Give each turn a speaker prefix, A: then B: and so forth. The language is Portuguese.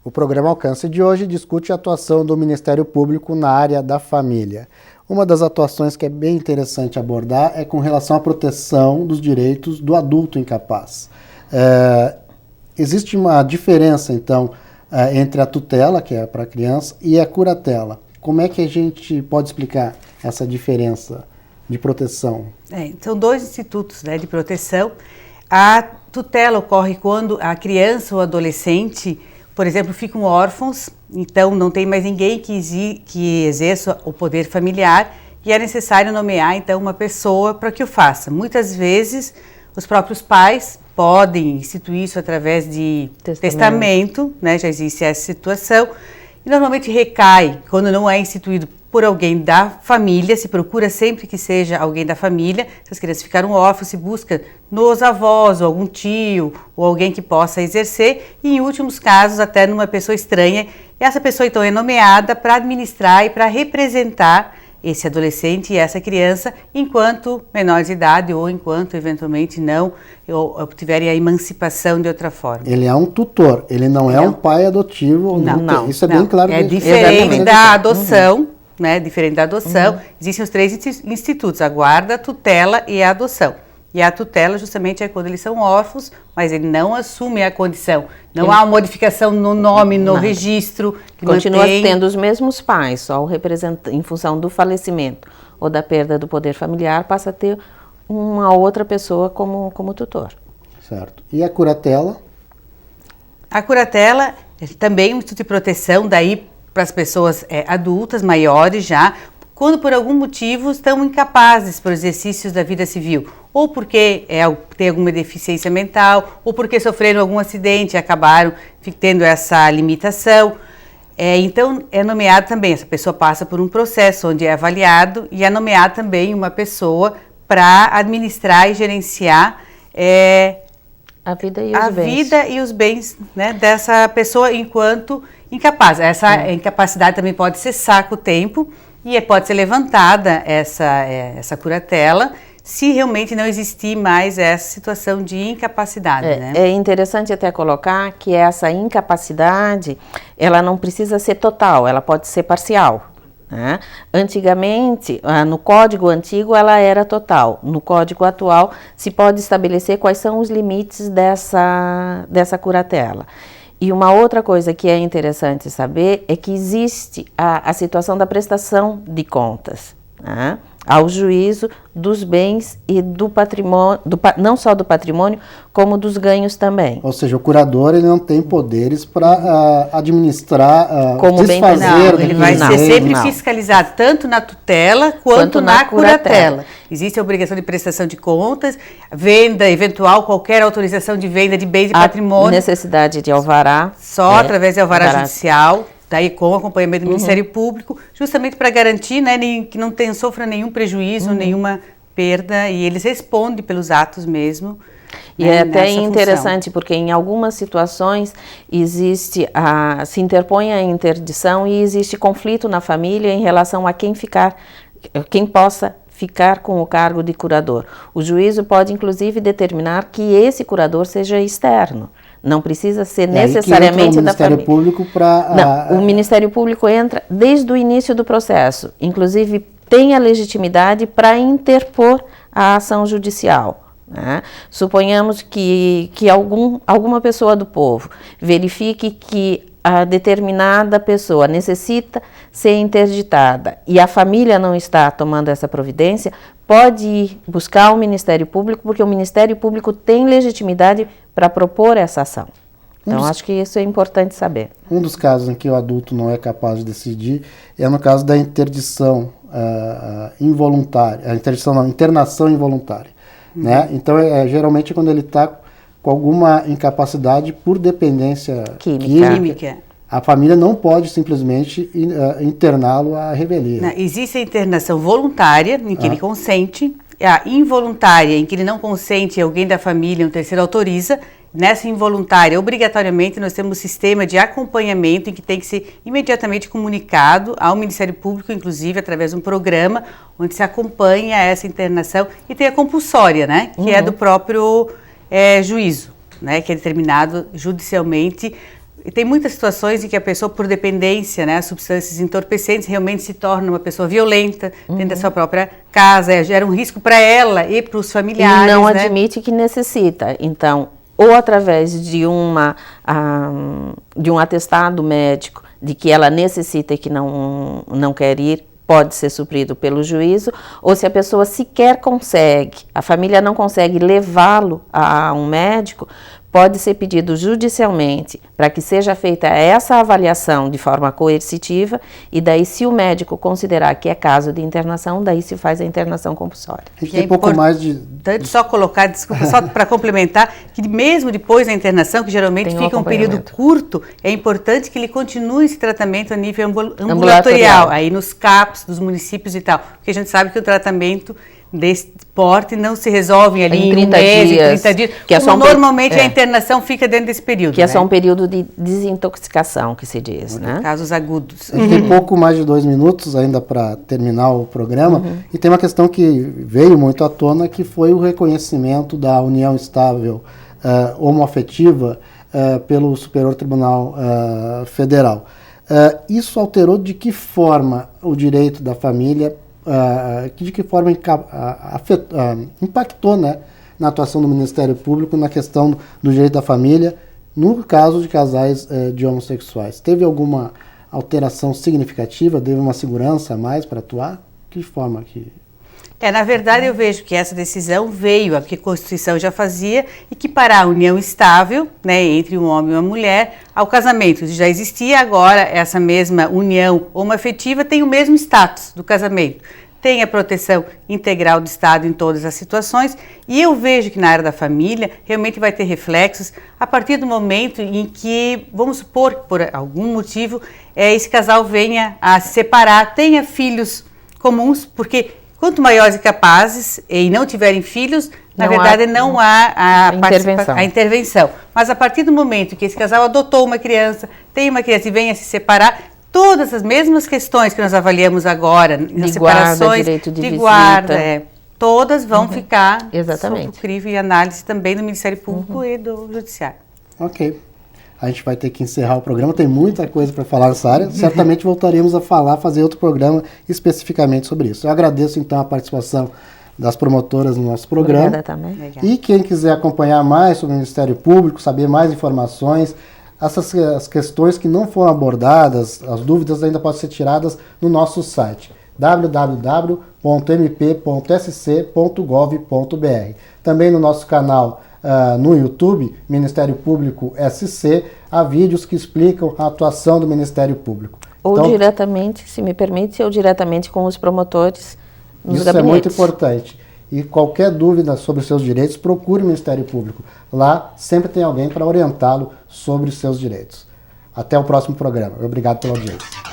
A: O programa Alcance de hoje discute a atuação do Ministério Público na área da família. Uma das atuações que é bem interessante abordar é com relação à proteção dos direitos do adulto incapaz. Existe uma diferença, então, entre a tutela, que é para a criança, e a curatela. Como é que a gente pode explicar essa diferença de proteção?
B: São dois institutos, né, de proteção. A tutela ocorre quando a criança ou adolescente, por exemplo, ficam órfãos, então não tem mais ninguém que exerça o poder familiar e é necessário nomear, então, uma pessoa para que o faça. Muitas vezes, os próprios pais podem instituir isso através de testamento, né, já existe essa situação, e normalmente recai, quando não é instituído por alguém da família, se procura sempre que seja alguém da família, se as crianças ficaram órfãs, se busca nos avós, ou algum tio, ou alguém que possa exercer, e em últimos casos até numa pessoa estranha, e essa pessoa então é nomeada para administrar e para representar esse adolescente e essa criança enquanto menores de idade ou enquanto eventualmente não obtiverem a emancipação de outra forma.
A: Ele é um tutor, ele não é um pai adotivo.
B: Não,
A: isso é bem claro.
B: É diferente da adoção, né? Diferente da adoção, existem os três institutos, a guarda, a tutela e a adoção. E a tutela justamente é quando eles são órfãos, mas ele não assume a condição. Não há uma modificação no nome, no registro.
C: Continua tendo os mesmos pais, só o representante, em função do falecimento ou da perda do poder familiar, passa a ter uma outra pessoa como tutor.
A: Certo. E a curatela?
B: A curatela é também um instituto de proteção, daí para as pessoas adultas, maiores já, quando por algum motivo estão incapazes para exercícios da vida civil, ou porque tem alguma deficiência mental, ou porque sofreram algum acidente e acabaram tendo essa limitação. Então é nomeado também, essa pessoa passa por um processo onde é avaliado e é nomeado também uma pessoa para administrar e gerenciar
C: a vida e os bens,
B: né, dessa pessoa enquanto incapaz. Essa incapacidade também pode cessar com o tempo e pode ser levantada essa curatela se realmente não existir mais essa situação de incapacidade. Né?
C: É interessante até colocar que essa incapacidade, ela não precisa ser total, ela pode ser parcial. Né? Antigamente, no código antigo ela era total, no código atual se pode estabelecer quais são os limites dessa curatela. E uma outra coisa que é interessante saber é que existe a situação da prestação de contas, né? Ao juízo dos bens e do patrimônio, não só do patrimônio, como dos ganhos também.
A: Ou seja, o curador ele não tem poderes para administrar,
C: como
A: desfazer.
B: Não, ele vai ser sempre fiscalizado, tanto na tutela quanto na curatela. Existe a obrigação de prestação de contas, venda eventual, qualquer autorização de venda de bens e patrimônio.
C: Necessidade de alvará.
B: Só através de alvará judicial. Daí com acompanhamento do Ministério Público, justamente para garantir, né, que não sofra nenhum prejuízo, nenhuma perda, e eles respondem pelos atos mesmo.
C: E é até interessante, porque em algumas situações se interpõe a interdição e existe conflito na família em relação a quem possa ficar com o cargo de curador. O juízo pode, inclusive, determinar que esse curador seja externo. Não precisa ser necessariamente da família.
A: O Ministério Público
C: Não, o Ministério Público entra desde o início do processo. Inclusive, tem a legitimidade para interpor a ação judicial. Né? Suponhamos que alguma pessoa do povo verifique que a determinada pessoa necessita ser interditada e a família não está tomando essa providência, pode ir buscar o Ministério Público, porque o Ministério Público tem legitimidade para propor essa ação. Então, acho que isso é importante saber.
A: Um dos casos em que o adulto não é capaz de decidir é no caso da interdição involuntária, internação involuntária. Né? Então, geralmente quando ele está com alguma incapacidade por dependência química, a família não pode simplesmente interná-lo à revelia.
B: Não, existe a internação voluntária, em que ele consente, a involuntária, em que ele não consente, alguém da família, um terceiro autoriza. Nessa involuntária, obrigatoriamente, nós temos um sistema de acompanhamento em que tem que ser imediatamente comunicado ao Ministério Público, inclusive através de um programa onde se acompanha essa internação e tem a compulsória, né, que é do próprio juízo, né, que é determinado judicialmente tem muitas situações em que a pessoa, por dependência, né, a substâncias entorpecentes, realmente se torna uma pessoa violenta dentro da sua própria casa, gera um risco para ela e para os familiares.
C: E não admite que necessita. Então, ou através de um atestado médico de que ela necessita e que não quer ir, pode ser suprido pelo juízo, ou se a pessoa sequer consegue, a família não consegue levá-lo a um médico, pode ser pedido judicialmente para que seja feita essa avaliação de forma coercitiva e daí, se o médico considerar que é caso de internação, daí se faz a internação compulsória.
A: A gente tem pouco mais de...
B: Só colocar, desculpa, só para complementar, que mesmo depois da internação, que geralmente fica um período curto, é importante que ele continue esse tratamento a nível ambulatorial, aí nos CAPs dos municípios e tal, porque a gente sabe que o tratamento desse porte não se resolve ali em 30 dias, 30 dias, que como normalmente a internação fica dentro desse período.
C: Que é só um período de desintoxicação, que se diz, né?
B: Casos agudos.
A: A gente tem pouco mais de 2 minutos ainda para terminar o programa, e tem uma questão que veio muito à tona, que foi o reconhecimento da união estável homoafetiva pelo Superior Tribunal Federal. Isso alterou de que forma o direito da família, de que forma impactou, né, na atuação do Ministério Público na questão do direito da família, no caso de casais de homossexuais? Teve alguma alteração significativa? Teve uma segurança a mais para atuar? Que forma que...
B: Na verdade, eu vejo que essa decisão veio, a que a Constituição já fazia, equiparar a união estável, né, entre um homem e uma mulher ao casamento. Já existia, agora essa mesma união homoafetiva tem o mesmo status do casamento. Tem a proteção integral do Estado em todas as situações, e eu vejo que na área da família realmente vai ter reflexos a partir do momento em que, vamos supor que por algum motivo esse casal venha a se separar, tenha filhos comuns, porque quanto maiores e capazes e não tiverem filhos, na verdade não há a intervenção. Mas a partir do momento que esse casal adotou uma criança, tem uma criança e venha a se separar, todas as mesmas questões que nós avaliamos agora, nas separações,
C: direito de
B: guarda, todas vão ficar
C: sob
B: crivo e análise também do Ministério Público e do Judiciário.
A: Ok. A gente vai ter que encerrar o programa, tem muita coisa para falar nessa área. Certamente voltaremos a fazer outro programa especificamente sobre isso. Eu agradeço então a participação das promotoras no nosso programa.
C: Obrigada também.
A: E quem quiser acompanhar mais sobre o Ministério Público, saber mais informações, as questões que não foram abordadas, as dúvidas ainda podem ser tiradas no nosso site www.mp.sc.gov.br. Também no nosso canal no YouTube, Ministério Público SC, há vídeos que explicam a atuação do Ministério Público.
C: Ou então, diretamente, se me permite, ou diretamente com os promotores nos
A: isso
C: gabinetes.
A: É muito importante. E qualquer dúvida sobre os seus direitos, procure o Ministério Público. Lá sempre tem alguém para orientá-lo sobre os seus direitos. Até o próximo programa. Obrigado pela audiência.